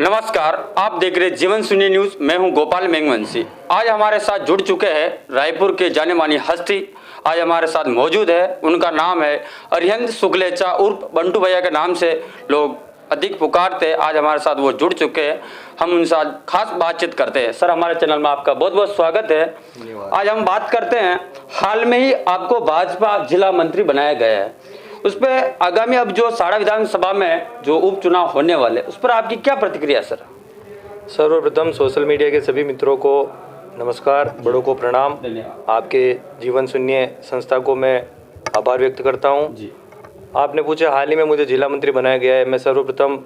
नमस्कार, आप देख रहे जीवन सुनिए न्यूज। मैं हूं गोपाल मेघवंशी। आज हमारे साथ जुड़ चुके हैं रायपुर के जाने मानी हस्ती। आज हमारे साथ मौजूद है, उनका नाम है अरिहंत शुक्लेचा उर्फ बंटू भैया के नाम से लोग अधिक पुकारते। आज हमारे साथ वो जुड़ चुके हैं, हम उनसे आज खास बातचीत करते हैं। सर, हमारे चैनल में आपका बहुत बहुत स्वागत है। आज हम बात करते हैं, हाल में ही आपको भाजपा जिला मंत्री बनाया गया है, उस पर आगामी अब जो साड़ा विधानसभा में जो उपचुनाव होने वाले, उस पर आपकी क्या प्रतिक्रिया सर? सर्वप्रथम सोशल मीडिया के सभी मित्रों को नमस्कार, बड़ों को प्रणाम। आपके जीवन सुनिए संस्था को मैं आभार व्यक्त करता हूं। आपने पूछा हाल ही में मुझे जिला मंत्री बनाया गया है। मैं सर्वप्रथम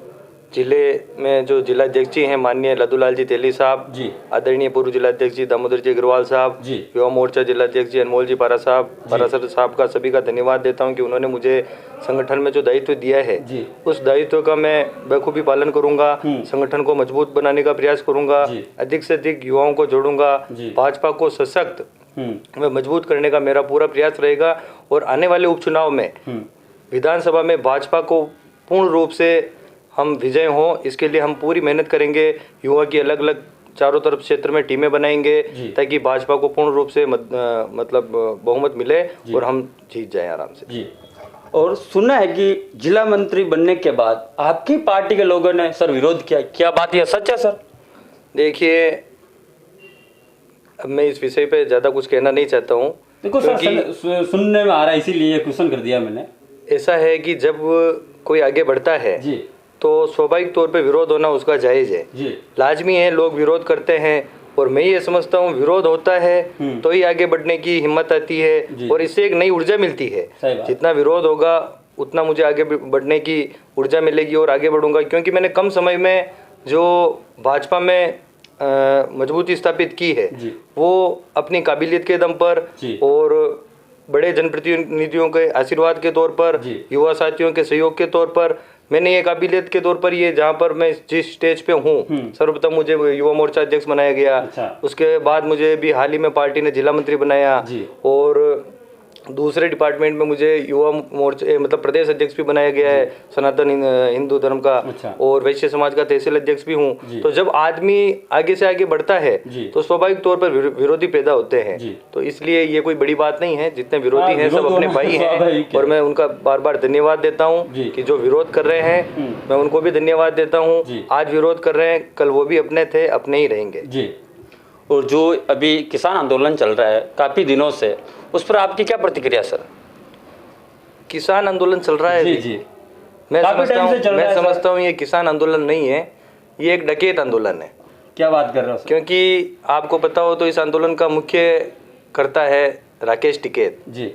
जिले में जो जिलाध्यक्ष जी हैं माननीय लद्दूलाल जी तेली साहब, आदरणीय पूर्व जिलाध्यक्ष जी दामोदर जी अग्रवाल साहब, युवा मोर्चा जिलाध्यक्ष जी अनमोल जी पारासर साहब का सभी का धन्यवाद देता हूं कि उन्होंने मुझे संगठन में जो दायित्व दिया है उस दायित्व का मैं बखूबी पालन करूंगा। संगठन को मजबूत बनाने का प्रयास करूंगा, अधिक से अधिक युवाओं को जोड़ूंगा, भाजपा को सशक्त व मजबूत करने का मेरा पूरा प्रयास रहेगा। और आने वाले उपचुनाव में विधानसभा में भाजपा को पूर्ण रूप से हम विजय हों, इसके लिए हम पूरी मेहनत करेंगे। युवा की अलग अलग चारों तरफ क्षेत्र में टीमें बनाएंगे ताकि भाजपा को पूर्ण रूप से मतलब बहुमत मिले और हम जीत जाएं आराम से। और सुना है कि जिला मंत्री बनने के बाद आपकी पार्टी के लोगों ने सर विरोध किया, क्या बात यह सच है सर? देखिए, अब मैं इस विषय पे ज़्यादा कुछ कहना नहीं चाहता हूँ। देखो सर, सुनने में आ रहा है, इसीलिए क्वेश्चन कर दिया मैंने। ऐसा है कि जब कोई आगे बढ़ता है तो स्वाभाविक तौर पे विरोध होना उसका जायज़ है, लाजमी है। लोग विरोध करते हैं और मैं ये समझता हूँ विरोध होता है तो ही आगे बढ़ने की हिम्मत आती है और इससे एक नई ऊर्जा मिलती है। जितना विरोध होगा उतना मुझे आगे बढ़ने की ऊर्जा मिलेगी और आगे बढ़ूंगा, क्योंकि मैंने कम समय में जो भाजपा में मजबूती स्थापित की है वो अपनी काबिलियत के दम पर और बड़े जनप्रतिनिधियों के आशीर्वाद के तौर पर, युवा साथियों के सहयोग के तौर पर, मैंने ये काबिलियत के तौर पर ये जहाँ पर मैं जिस स्टेज पे हूँ, सर्वप्रथम मुझे युवा मोर्चा अध्यक्ष बनाया गया। उसके बाद मुझे भी हाल ही में पार्टी ने जिला मंत्री बनाया और दूसरे डिपार्टमेंट में मुझे युवा मोर्चा मतलब प्रदेश अध्यक्ष भी बनाया गया है सनातन हिंदू धर्म का, और वैश्य समाज का तहसील अध्यक्ष भी हूँ। तो जब आदमी आगे से आगे बढ़ता है तो स्वाभाविक तौर पर विरोधी पैदा होते हैं, तो इसलिए ये कोई बड़ी बात नहीं है। जितने विरोधी हैं सब अपने भाई हैं और मैं उनका बार बार धन्यवाद देता हूँ कि जो विरोध कर रहे हैं मैं उनको भी धन्यवाद देता हूँ। आज विरोध कर रहे हैं, कल वो भी अपने थे, अपने ही रहेंगे। और जो अभी किसान आंदोलन चल रहा है काफी दिनों से, उस पर आपकी क्या प्रतिक्रिया सर? किसान आंदोलन चल रहा है मैं समझता हूँ ये किसान आंदोलन नहीं है, ये एक डकैत आंदोलन है। क्या बात कर रहे हो? क्योंकि आपको पता हो तो इस आंदोलन का मुख्य कर्ता है राकेश टिकैत जी।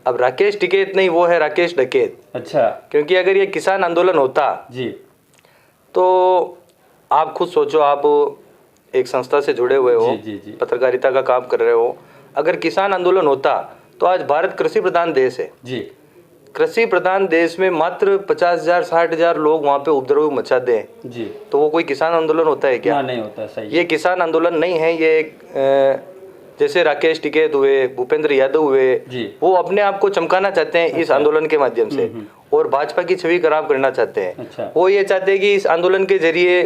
अब राकेश टिकैत नहीं, वो है राकेश डकैत। अच्छा। क्योंकि अगर ये किसान आंदोलन होता जी तो आप खुद सोचो, आप एक संस्था से जुड़े हुए हो, पत्रकारिता का काम कर रहे हो, अगर किसान आंदोलन होता तो आज भारत कृषि प्रधान देश है जी। कृषि प्रधान देश में मात्र 50,000 60,000 लोग वहाँ पे उपद्रव मचा दें जी, तो वो कोई किसान आंदोलन होता है क्या? नहीं होता। सही। ये किसान आंदोलन नहीं है, ये एक जैसे राकेश टिकैत हुए, भूपेंद्र यादव हुए, वो अपने आप को चमकाना चाहते हैं इस आंदोलन के माध्यम से और भाजपा की छवि खराब करना चाहते हैं। अच्छा। वो ये चाहते हैं कि इस आंदोलन के जरिए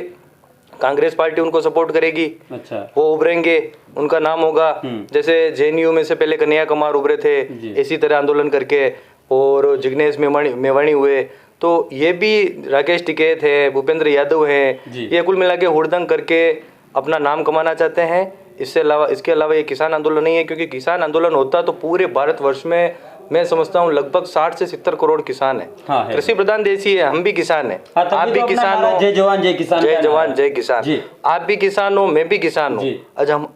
कांग्रेस पार्टी उनको सपोर्ट करेगी। अच्छा। वो उभरेंगे, उनका नाम होगा, जैसे जेएनयू में से पहले कन्हैया कुमार उभरे थे इसी तरह आंदोलन करके, और जिग्नेश मेवाणी हुए, तो ये भी राकेश टिकैत है, भूपेंद्र यादव है, ये कुल मिला के हुड़दंग करके अपना नाम कमाना चाहते हैं। इसके अलावा ये किसान आंदोलन नहीं है, क्योंकि किसान आंदोलन होता तो पूरे भारतवर्ष में मैं समझता हूँ लगभग 60 से 70 करोड़ किसान है। हाँ, कृषि प्रधान देश ही है, हम भी किसान हैं। आप भी किसान हो, जय जवान जय किसान, जय जवान जय किसान। आप भी किसान हो, मैं भी किसान हूँ।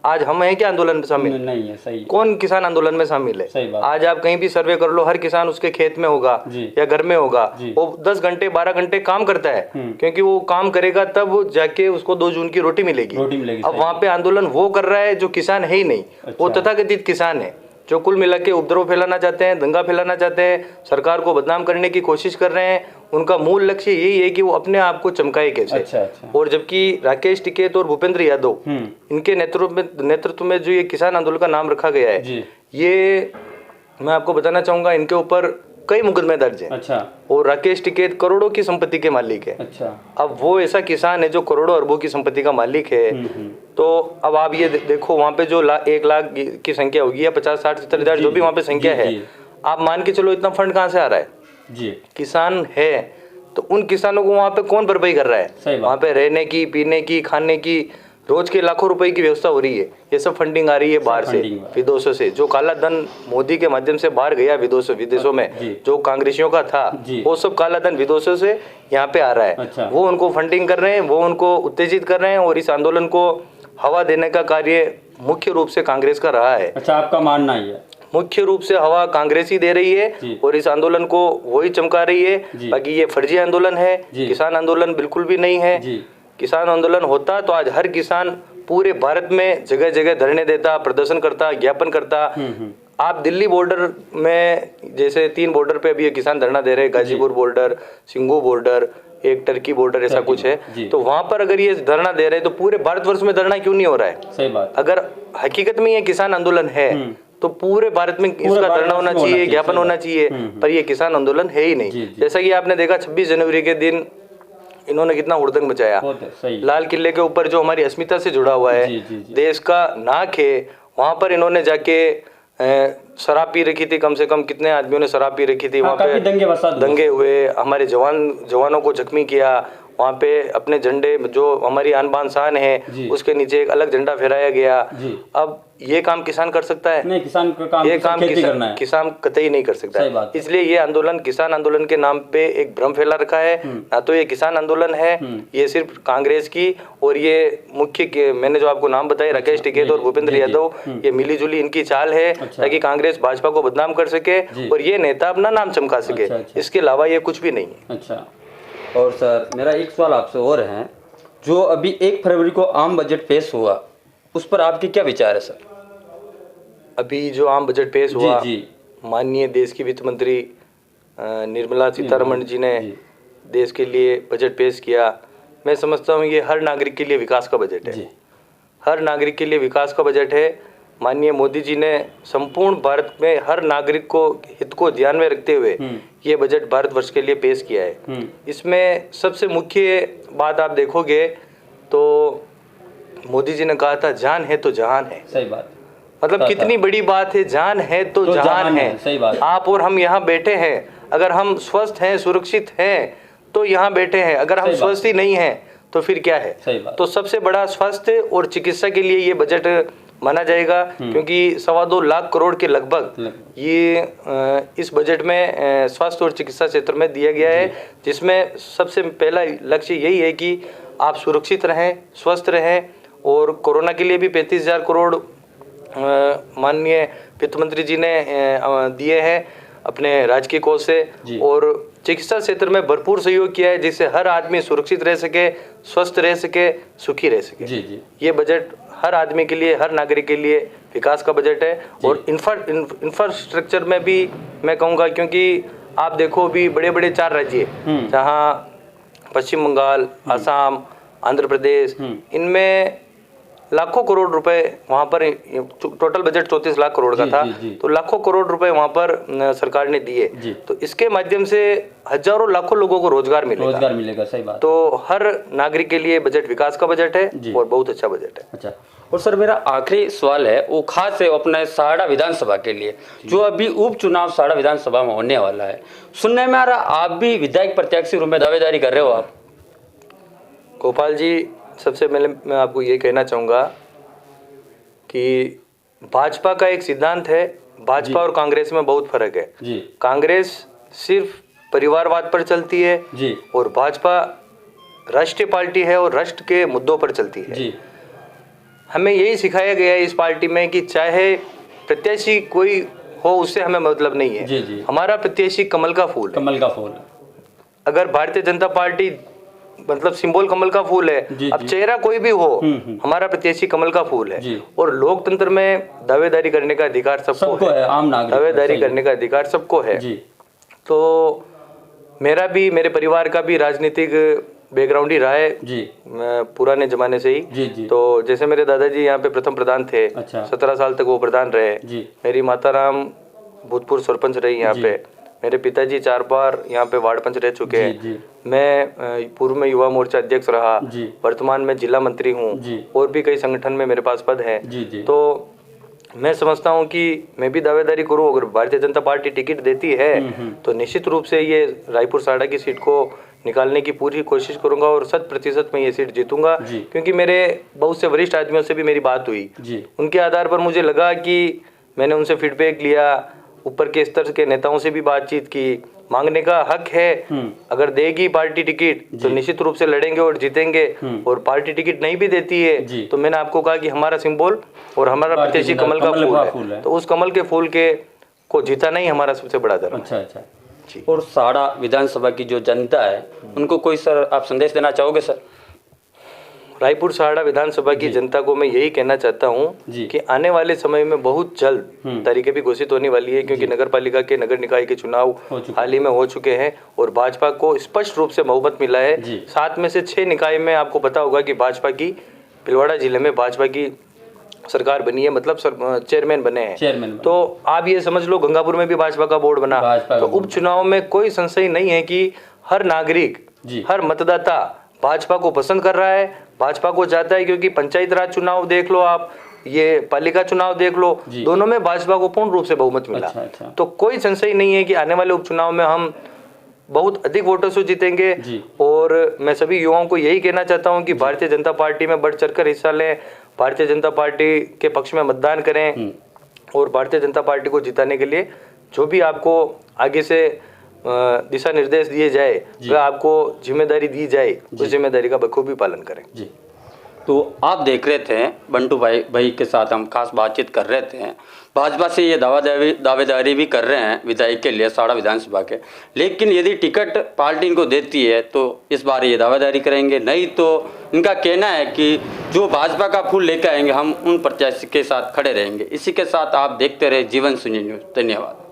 आज हम हैं क्या आंदोलन में शामिल? नहीं है। सही। कौन किसान आंदोलन में शामिल है? आज आप कहीं भी सर्वे कर लो, हर किसान उसके खेत में होगा या घर में होगा, वो 10 घंटे 12 घंटे काम करता है, क्योंकि वो काम करेगा तब जाके उसको 2 जून की रोटी मिलेगी। अब वहाँ पे आंदोलन वो कर रहा है जो किसान है ही नहीं, वो तथाकथित किसान है जो कुल मिला के उपद्रव फैलाना चाहते हैं, दंगा फैलाना चाहते हैं, सरकार को बदनाम करने की कोशिश कर रहे हैं। उनका मूल लक्ष्य यही है कि वो अपने आप को चमकाए कैसे। अच्छा। और जबकि राकेश टिकैत और भूपेंद्र यादव इनके नेतृत्व में जो ये किसान आंदोलन का नाम रखा गया है, ये मैं आपको बताना चाहूंगा, इनके ऊपर कई मुकदमे दर्ज हैं। अच्छा। और राकेश टिकैत करोड़ों की संपत्ति के मालिक है। अच्छा। अब वो ऐसा किसान है जो करोड़ों अरबों की संपत्ति का मालिक है। तो अब आप ये देखो वहाँ पे जो 1 लाख की संख्या होगी या 50, 60, 70 हजार जो भी वहाँ पे संख्या है, आप मान के चलो इतना फंड कहाँ से आ रहा है? जी, किसान है। तो उन किसानों को वहाँ पे कौन भरपाई कर रहा है? वहाँ पे रहने की, पीने की, खाने की रोज के लाखों रुपए की व्यवस्था हो रही है। ये सब फंडिंग आ रही है बाहर से, विदेशों से। जो काला धन मोदी के माध्यम से बाहर गया विदेशों में, जो कांग्रेसियों का था, वो सब काला धन विदेशों से यहाँ पे आ रहा है। अच्छा। वो उनको फंडिंग कर रहे हैं, वो उनको उत्तेजित कर रहे हैं और इस आंदोलन को हवा देने का कार्य मुख्य रूप से कांग्रेस का रहा है। अच्छा, आपका मानना ही है? मुख्य रूप से हवा कांग्रेस ही दे रही है और इस आंदोलन को वही चमका रही है। बाकी ये फर्जी आंदोलन है, किसान आंदोलन बिल्कुल भी नहीं है। किसान आंदोलन होता तो आज हर किसान पूरे भारत में जगह जगह धरने देता, प्रदर्शन करता, ज्ञापन करता। आप दिल्ली बॉर्डर में जैसे 3 बॉर्डर पे अभी ये किसान धरना दे रहे हैं, गाजीपुर बॉर्डर, सिंघू बॉर्डर, एक टर्की बॉर्डर, ऐसा कुछ है। तो वहां पर अगर ये धरना दे रहे हैं तो पूरे भारतवर्ष में धरना क्यों नहीं हो रहा है? सही बात। अगर हकीकत में ये किसान आंदोलन है तो पूरे भारत में इसका धरना होना चाहिए, ज्ञापन होना चाहिए, पर ये किसान आंदोलन है ही नहीं। जैसा कि आपने देखा 26 जनवरी के दिन इन्होंने कितना हुड़दंग मचाया। लाल किले के ऊपर जो हमारी अस्मिता से जुड़ा हुआ है, देश का नाक है, वहां पर इन्होंने जाके शराब पी रखी थी। कम से कम कितने आदमियों ने शराब पी रखी थी। वहाँ पे दंगे हुए, हमारे जवानों को जख्मी किया। वहाँ पे अपने झंडे जो हमारी आन बान शान है उसके नीचे एक अलग झंडा फहराया गया। अब ये काम किसान कर सकता है? नहीं, किसान का काम ये काम किसान कतई नहीं कर सकता है। इसलिए ये आंदोलन किसान आंदोलन के नाम पे एक भ्रम फैला रखा है। ना तो ये किसान आंदोलन है, ये सिर्फ कांग्रेस की और ये मुख्य मैंने जो आपको नाम बताए राकेश टिकैत और भूपेंद्र यादव, ये मिली जुली इनकी चाल है ताकि कांग्रेस भाजपा को बदनाम कर सके और ये नेता अपना नाम चमका सके। इसके अलावा ये कुछ भी नहीं है। अच्छा। और सर मेरा एक सवाल आपसे और है, जो अभी 1 फरवरी को आम बजट पेश हुआ उस पर आपके क्या विचार है सर? अभी जो आम बजट पेश हुआ, माननीय देश की वित्त मंत्री निर्मला सीतारमण जी ने देश के लिए बजट पेश किया। मैं समझता हूँ ये हर नागरिक के लिए विकास का बजट है। हर नागरिक के लिए विकास का बजट है। माननीय मोदी जी ने संपूर्ण भारत में हर नागरिक को हित को ध्यान में रखते हुए ये बजट भारतवर्ष के लिए पेश किया है। इसमें सबसे मुख्य बात आप देखोगे तो मोदी जी ने कहा था जान है तो जहान है। सही बात। मतलब कितनी बड़ी बात है, जान है तो जहान है। सही बात। आप और हम यहाँ बैठे हैं, अगर हम स्वस्थ हैं, सुरक्षित हैं तो यहाँ बैठे हैं। अगर हम स्वस्थ ही नहीं हैं तो फिर क्या है? तो सबसे बड़ा स्वास्थ्य और चिकित्सा के लिए ये बजट माना जाएगा, क्योंकि 2.25 लाख करोड़ के लगभग ये इस बजट में स्वास्थ्य और चिकित्सा क्षेत्र में दिया गया है, जिसमें सबसे पहला लक्ष्य यही है कि आप सुरक्षित रहें, स्वस्थ रहें। और कोरोना के लिए भी 35,000 करोड़ माननीय वित्त मंत्री जी ने दिए हैं अपने राजकीय कोष से, और चिकित्सा क्षेत्र में भरपूर सहयोग किया है जिससे हर आदमी सुरक्षित रह सके, स्वस्थ रह सके, सुखी रह सके। ये बजट हर आदमी के लिए, हर नागरिक के लिए विकास का बजट है। और इंफ्रास्ट्रक्चर में भी मैं कहूँगा, क्योंकि आप देखो अभी बड़े बड़े 4 राज्य जहाँ पश्चिम बंगाल, असम, आंध्र प्रदेश, इनमें लाखों करोड़ रुपए वहाँ पर, टोटल बजट 34 लाख करोड़ का था, तो लाखों करोड़ रुपए वहाँ पर सरकार ने दिए। तो इसके माध्यम से हजारों लाखों लोगों को रोजगार मिलेगा। सही बात। तो हर नागरिक के लिए बजट विकास का बजट है और बहुत अच्छा बजट है। अच्छा। और सर मेरा आखिरी सवाल है वो खास है अपने साड़ा विधानसभा के लिए, जो अभी उपचुनाव साड़ा विधानसभा में होने वाला है। सुनने में आ रहा आप भी विधायक प्रत्याशी रूप में दावेदारी कर रहे हो आप? गोपाल जी, सबसे पहले मैं आपको ये कहना चाहूँगा कि भाजपा का एक सिद्धांत है, भाजपा और कांग्रेस में बहुत फर्क है। कांग्रेस सिर्फ परिवारवाद पर चलती है और भाजपा राष्ट्रीय पार्टी है और राष्ट्र के मुद्दों पर चलती है। हमें यही सिखाया गया है इस पार्टी में कि चाहे प्रत्याशी कोई हो उससे हमें मतलब नहीं है। हमारा प्रत्याशी कमल का फूल है। कमल का फूल। अगर भारतीय जनता पार्टी मतलब सिंबल कमल का फूल है, अब चेहरा कोई भी हो, हमारा प्रत्याशी कमल का फूल है। और लोकतंत्र में दावेदारी करने का अधिकार सबको है। आम नागरिक दावेदारी करने का अधिकार सबको है। तो मेरा भी, मेरे परिवार का भी राजनीतिक बैकग्राउंड ही रहा है पुराने जमाने से ही। तो जैसे मेरे दादाजी यहाँ पे प्रथम प्रधान थे। अच्छा। 17 साल तक वो प्रधान रहे। मेरी माता राम भूतपूर्व सरपंच रही यहाँ पे। मेरे पिताजी 4 बार यहाँ पे वार्ड पंच रह चुके हैं। मैं पूर्व में युवा मोर्चा अध्यक्ष रहा, वर्तमान में जिला मंत्री हूँ, और भी कई संगठन में मेरे पास पद हैं। तो मैं समझता हूँ कि मैं भी दावेदारी करूँ, अगर भारतीय जनता पार्टी टिकट देती है तो निश्चित रूप से ये रायपुर साड़ा की सीट को निकालने की पूरी कोशिश करूंगा और 100% मैं ये सीट जीतूंगा, क्योंकि मेरे बहुत से वरिष्ठ आदमियों से भी मेरी बात हुई। उनके आधार पर मुझे लगा कि मैंने उनसे फीडबैक लिया, ऊपर के स्तर के नेताओं से भी बातचीत की, मांगने का हक है। अगर देगी पार्टी टिकट तो निश्चित रूप से लड़ेंगे और जीतेंगे, और पार्टी टिकट नहीं भी देती है तो मैंने आपको कहा कि हमारा सिंबल और हमारा प्रत्याशी कमल का फूल है, तो उस कमल के फूल के को जीताना ही हमारा सबसे बड़ा धर्म। अच्छा। और साड़ा विधानसभा की जो जनता है उनको कोई सर आप संदेश देना चाहोगे सर? रायपुर साड़ा विधानसभा की जनता को मैं यही कहना चाहता हूँ कि आने वाले समय में बहुत जल्द तारीखें भी घोषित होने वाली है, क्योंकि नगर पालिका के नगर निकाय के चुनाव हाल ही में हो चुके हैं और भाजपा को स्पष्ट रूप से बहुमत मिला है। 7 में से 6 निकाय में आपको पता होगा कि भाजपा की भीलवाड़ा जिले में भाजपा की सरकार बनी है, मतलब चेयरमैन बने हैं। तो आप ये समझ लो गंगापुर में भी भाजपा का बोर्ड बना। तो उपचुनाव में कोई संशय नहीं है कि हर नागरिक, हर मतदाता भाजपा को पसंद कर रहा है, भाजपा को चाहता है, क्योंकि पंचायत राज चुनाव देख लो आप, ये पालिका चुनाव देख लो, दोनों में भाजपा को पूर्ण रूप से बहुमत मिला। तो कोई संशय नहीं है कि आने वाले उपचुनाव में हम बहुत अधिक वोटों से जीतेंगे। और मैं सभी युवाओं को यही कहना चाहता हूं कि भारतीय जनता पार्टी में बढ़ चढ़कर हिस्सा लें, भारतीय जनता पार्टी के पक्ष में मतदान करें, और भारतीय जनता पार्टी को जिताने के लिए जो भी आपको आगे से दिशा निर्देश दिए जाए, वह आपको जिम्मेदारी दी जाए, उस जिम्मेदारी का बखूबी पालन करें। जी, तो आप देख रहे थे बंटू भाई के साथ हम खास बातचीत कर रहे थे। भाजपा से ये दावेदारी भी कर रहे हैं विधायक के लिए साड़ा विधानसभा के, लेकिन यदि टिकट पार्टी इनको देती है तो इस बार ये दावेदारी करेंगे, नहीं तो इनका कहना है कि जो भाजपा का फूल लेकर आएंगे हम उन प्रत्याशी के साथ खड़े रहेंगे। इसी के साथ आप देखते रहे जीवन सुनी न्यूज़। धन्यवाद।